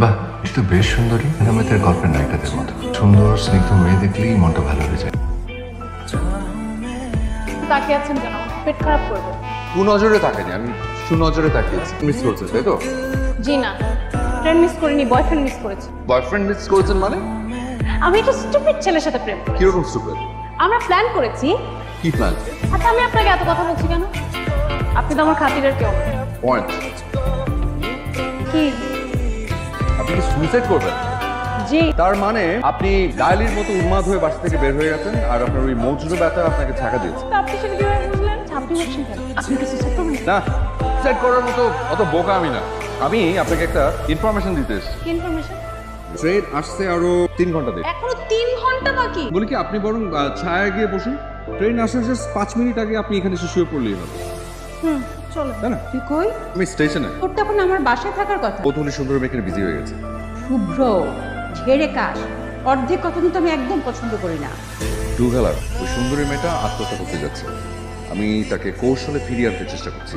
বাহ, এটা তো বেশ সুন্দরী। আমাদের গল্পের নায়িকাদের মতো সুন্দর স্নিগ্ধ মেয়ে দেখলেই মনটা ভালো হয়ে যায়। তাকিয়ে আছেন কেন? পেট খারাপ করবে। কুনজরে তাকাইনি, আমি সুনজরে তাকিয়েছি। মিস করছেন তাই তো? জি না, ফ্রেন্ড মিস করিনি, বয়ফ্রেন্ড মিস করেছি। বয়ফ্রেন্ড মিস করেছেন মানে? আমি একটা স্টুপিড ছেলের সাথে প্রেম করেছি। কিরকম স্টুপিড? আমরা প্ল্যান করেছি। কি প্ল্যান? আচ্ছা, আমি আপনাকে এত কথা বলছি কেন? আপনি তো আমার খাতিরের কেউ না। পয়েন্ট। কি? আপনি কি সুইসাইড করবেন? জি। তার মানে আপনি ডায়ালির মতো উন্মাদ হয়ে বাসা থেকে বের হয়ে গেছেন আর আপনার ওই মৌজুদে ব্যথা আপনাকে ছাকা দিয়েছে। তা আপনি সেটা কিভাবে বুঝলেন? আপনি বলছেন কেন? আপনি কি সুইসাইড করবেন? না, সুইসাইড করার মতো অত বোকা আমি না। আমি আপনাকে একটা ইনফরমেশন দিতে এসেছি। কি ইনফরমেশন? ট্রেন আসছে আরো 3 ঘন্টা দেরি। এখনো 3 ঘন্টা বাকি। বলি কি, আপনি বরং ছায়ায় গিয়ে বসুন। ট্রেন আসার জাস্ট 5 মিনিট আগে আপনি এখানে এসে শুয়ে পড়লেই হবে। চলো। তাই না? তুই কই? আমি স্টেশনে। তোর তো এখন আমার বাসায় থাকার কথা। কৌতূহলী সুন্দর মেয়েকে বিজি হয়ে গেছে। শুভ্র ঝেড়ে কাশ, অর্ধেক কথা কিন্তু আমি একদম পছন্দ করি না। টুগেলার ওই সুন্দরী মেয়েটা আত্মহত্যা করতে যাচ্ছে। আমি তাকে কৌশলে ফিরিয়ে আনতে চেষ্টা করছি।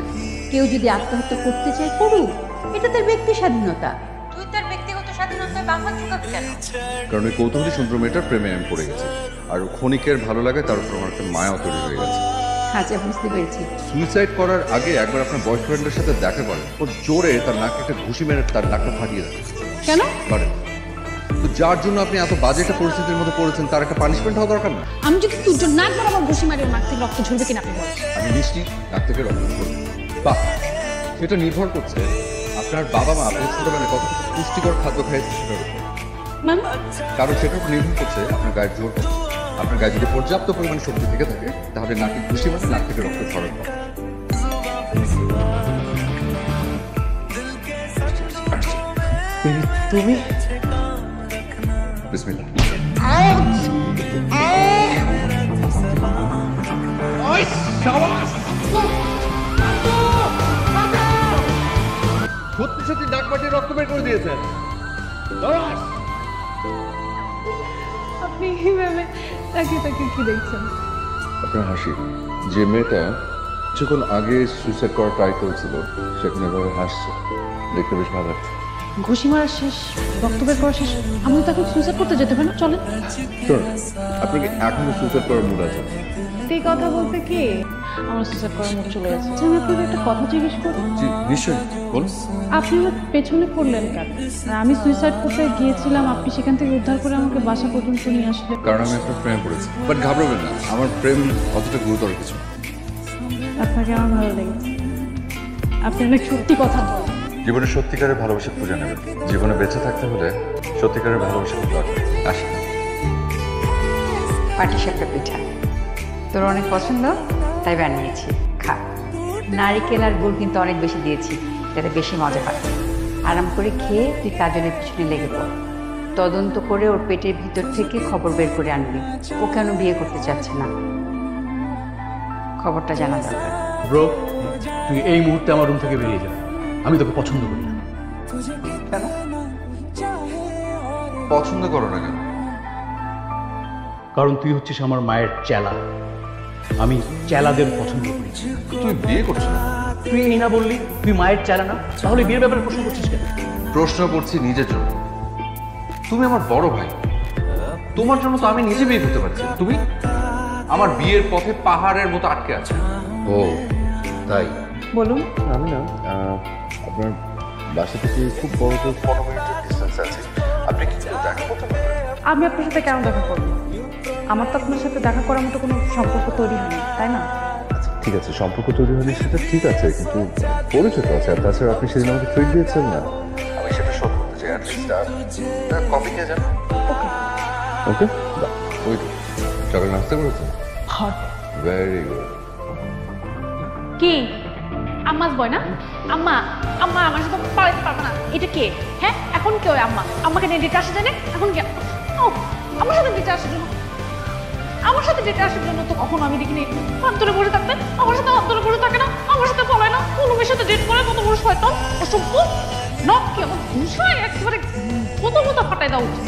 কেউ যদি আত্মহত্যা করতে চায় করুক, এটা তার ব্যক্তি স্বাধীনতা। তুই তার ব্যক্তিগত স্বাধীনতায় বাধা ঢোকাবি কেন? কারণ ওই কৌতূহলী সুন্দর মেয়েটার প্রেমে আমি পড়ে গেছি, আর ক্ষণিকের ভালো লাগে তার উপর আমার একটা মায়া তৈরি হয়ে গেছে। আচ্ছা, বুঝতে পেরেছি। সুইসাইড করার আগে একবার আপনার বয়ফ্রেন্ডের সাথে দেখা করেন। ও জোরে তার নাকে একটা ঘুষি মেরে তার নাকটা ফাটিয়ে দেয়। কেন? পারে তো যার জন্য আপনি এত বাজে একটা পরিস্থিতির মধ্যে পড়েছেন, তার একটা পানিশমেন্ট হওয়া দরকার না? আমি যদি তুই নাক বরাবর ঘুষি মারি, নাক থেকে রক্ত ঝরবে কিনা আপনি বলেন? আমি নিশ্চিত নাক থেকে রক্ত ঝরবে। বাহ, সেটা নির্ভর করছে আপনার বাবা মা আপনার ছোটবেলায় কত পুষ্টিকর খাদ্য খাইয়েছে সেটার উপর। মানে? কারণ সেটার উপর নির্ভর করছে আপনার গায়ের জোর কত। আপনার গায়ে যদি পর্যাপ্ত পরিমাণে শক্তি থেকে থাকে তাহলে নাকে ঘুষি মারলে নাক থেকে রক্ত ঝরার পর। তুমি বিসমিল্লাহ। সত্যি সত্যি নাক পাটিয়ে রক্ত বের করে দিয়েছেন। আপনি কিভাবে তাকিয়ে তাকিয়ে কি দেখছেন? আপনার হাসি। যে মেয়েটা কিছুক্ষণ আগে সুইসাইড করার ট্রাই করেছিল সেখানে এভাবে হাসছে, দেখতে বেশ ভালো লাগছে। ঘুষি মারা শেষ, রক্ত বের করা শেষ, আমি তো এখন সুইসাইড করতে যেতে পারি না। চলেন। শুনুন, আপনাকে এখনো সুইসাইড করার মুড আছে? এই কথা বলতে কি আমার সুইসাইড করার মুড চলে যাচ্ছে। আমি আপনাকে একটা কথা জিজ্ঞেস করি। জি নিশ্চয়ই, বলুন। আপনি আমার পেছনে পড়লেন কেন? আর আমি সুইসাইড করতে গিয়েছিলাম, আপনি সেখান থেকে উদ্ধার করে আমাকে বাসা পর্যন্ত নিয়ে আসলেন। কারণ আমি আপনার প্রেমে পড়েছি। বাট ঘাবড়াবেন না, আমার প্রেম অতটা গুরুতর কিছু না। আপনাকে আমার ভালো লেগেছে। আপনি অনেক সত্যি কথা বলেন। জীবনে সত্যিকারের ভালোবাসা খুঁজে নেবেন। জীবনে বেঁচে থাকতে হলে সত্যিকারের ভালোবাসা খুব দরকার। আসি। পাটিসাপটা পিঠা তোর অনেক পছন্দ, তাই বানিয়েছি, খা। নারিকেল আর গুড় কিন্তু অনেক বেশি দিয়েছি, যাতে বেশি মজা হয়। আরাম করে খেয়ে তুই কাজলের পিছনে লেগে পড়। তদন্ত করে ওর পেটের ভিতর থেকে খবর বের করে আনবি ও কেন বিয়ে করতে চাচ্ছে না। খবরটা জানা দরকার। ব্রো, তুই এই মুহূর্তে আমার রুম থেকে বেরিয়ে যা। আমি তোকে পছন্দ করি না। কেন পছন্দ করো না কেন? কারণ তুই হচ্ছিস আমার মায়ের চেলা। আমি চেলাদের পছন্দ করি। তুই বিয়ে করছো না? তুই এই না বললি তুই মায়ের চেলা না, তাহলে বিয়ের ব্যাপারে প্রশ্ন করছিস কেন? প্রশ্ন করছি নিজের জন্য। তুমি আমার বড় ভাই, তোমার জন্য তো আমি নিজে বিয়ে করতে পারছি। তুমি আমার বিয়ের পথে পাহাড়ের মতো আটকে আছে। ও তাই? বলুন। আমি না আপনার বাসা থেকে খুব বড় তো 15 মিনিটের ডিস্টেন্স আছে। আপনি কি কেউ দেখা করতে পারবেন? আমি আপনার সাথে কেন দেখা করবো? আমার তো আপনার সাথে দেখা করার মতো কোনো সম্পর্ক তৈরি হয়নি, তাই না? ঠিক আছে, সম্পর্ক তৈরি হয়নি সেটা ঠিক আছে, কিন্তু পরিচিত আছে। আর তাছাড়া আপনি সেদিন আমাকে ট্রিট দিয়েছেন না, আমি সেটা শোধ করতে চাই। অ্যাটলিস্ট কফি খেয়ে যান। ওকে। ওকে, ওই তো সকালে নাস্তা করেছেন? হট। Very good. কি আম্মাস বয় না? আম্মা, আম্মা আমার সাথে পালাতে পারবে না। এটা কে? হ্যাঁ, এখন কে? আম্মা, আম্মাকে নিয়ে ডেটে আসা যায় না? এখন কে? ও, আমার সাথে ডেটে আসার জন্য, আমার সাথে ডেটে আসার জন্য তো কখনো আমি দেখিনি হাত ধরে বসে থাকতেন। আমার সাথে হাত ধরে বসে থাকে না, আমার সাথে পলায় না, কোনো মেয়ের সাথে ডেট করে। কত বড় শয়তান, অসভ্য। নক কি আমার ঘুষায় একেবারে কত ফাটাই দেওয়া উচিত।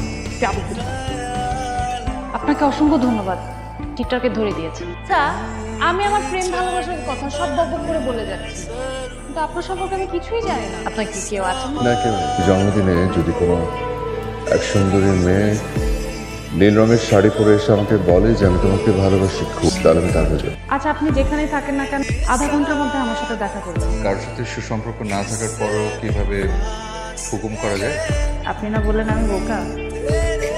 আপনাকে অসংখ্য ধন্যবাদ, টিকটাকে ধরে দিয়েছেন। আচ্ছা, আমি আমার প্রেম ভালোবাসার কথা সব বকবক করে বলে যাচ্ছি, কিন্তু আপনার সম্পর্কে আমি কিছুই জানি না। আপনার কি কেউ আছেন? না কেউ নেই। জন্মদিনে যদি কোনো এক সুন্দরী মেয়ে নীল রঙের শাড়ি পরে এসে আমাকে বলে যে আমি তোমাকে ভালোবাসি খুব, তাহলে আমি তার কাছে আচ্ছা, আপনি যেখানেই থাকেন না কেন আধা ঘন্টার মধ্যে আমার সাথে দেখা করবেন। কারোর সাথে সুসম্পর্ক না থাকার পরও কিভাবে হুকুম করা যায়? আপনি না বললেন আমি বোকা,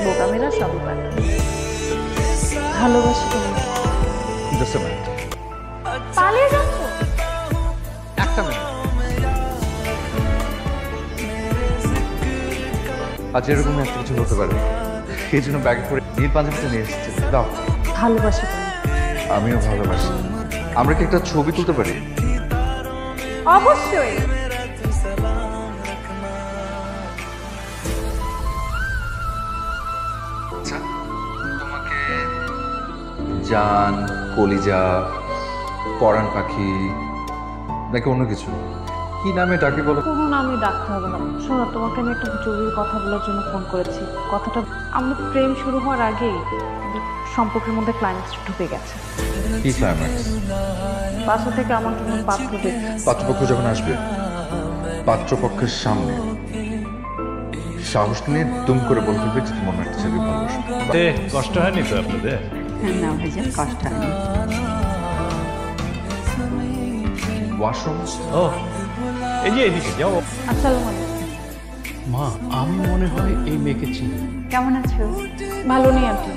বোকামেরা সবই পারে। ভালোবাসি তোমাকে। জাস্ট আ মিনিট, পালিয়ে যাচ্ছ? একটা মিনিট। আজ এরকমই একটা কিছু হতে পারে, এই জন্য ব্যাগে করে নীল পাঞ্জাবিটা নিয়ে এসেছি। দাও। ভালোবাসি তোমাকে। আমিও ভালোবাসি। আমরা কি একটা ছবি তুলতে পারি? অবশ্যই। আচ্ছা, তোমাকে জান, কলিজা, পরাণ পাখি নাকি অন্য কিছু, কি নামে ডাকি বলো? কোনো নামই ডাকতে হবে না। শোনো, তোমাকে আমি একটা জরুরি কথা বলার জন্য ফোন করেছি। কথাটা আমাদের প্রেম শুরু হওয়ার আগেই সম্পর্কের মধ্যে ক্লাইম্যাক্স ঢুকে গেছে। কি ক্লাইম্যাক্স? বাসা থেকে আমার জন্য পাত্র দেখছে। পাত্রপক্ষ যখন আসবে, পাত্রপক্ষের সামনে সাহস নিয়ে দুম করে বলে ফেলবে যে তোমার একটা ছেলে ভালোবাসো। কষ্ট হয়নি তো আপনাদের? না ভাইজান, কষ্ট হয়নি। ওয়াশরুম? ও এই যে এদিকে যাও। আসসালামু আলাইকুম। মা, আমি মনে হয় এই মেয়েকে চিনি। কেমন আছো? ভালো নেই আন্টি,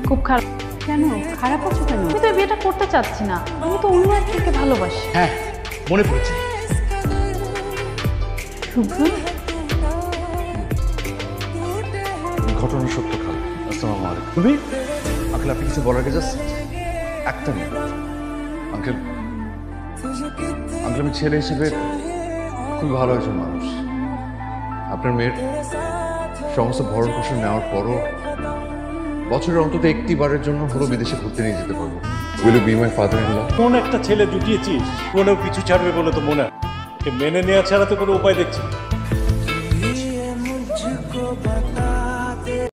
খুব খারাপ। কেন খারাপ আছো কেন? আমি তো এই বিয়েটা করতে চাচ্ছি না। আমি তো অন্য একজনকে ভালোবাসি। হ্যাঁ, মনে পড়েছে। শুভ্র, ঘটনা সত্য খাল। আসসালামু আলাইকুম। তুমি আঙ্কেল, আপনি কিছু বলার আগে জাস্ট একটা মিনিট। আঙ্কেল, আঙ্কেল আমি ছেলে হিসেবে খুব ভালো একজন মানুষ। আপনার মেয়ের সমস্ত ভরণ পোষণ নেওয়ার পরও বছরের অন্তত একটি বারের জন্য হলো বিদেশে ঘুরতে নিয়ে যেতে পারবো। Will you be my father in law? কোন একটা ছেলে জুটিয়েছিস, কোনেও পিছু ছাড়বে বলে তো মনে হয়। ওকে মেনে নেওয়া ছাড়া তো কোনো উপায় দেখছি না।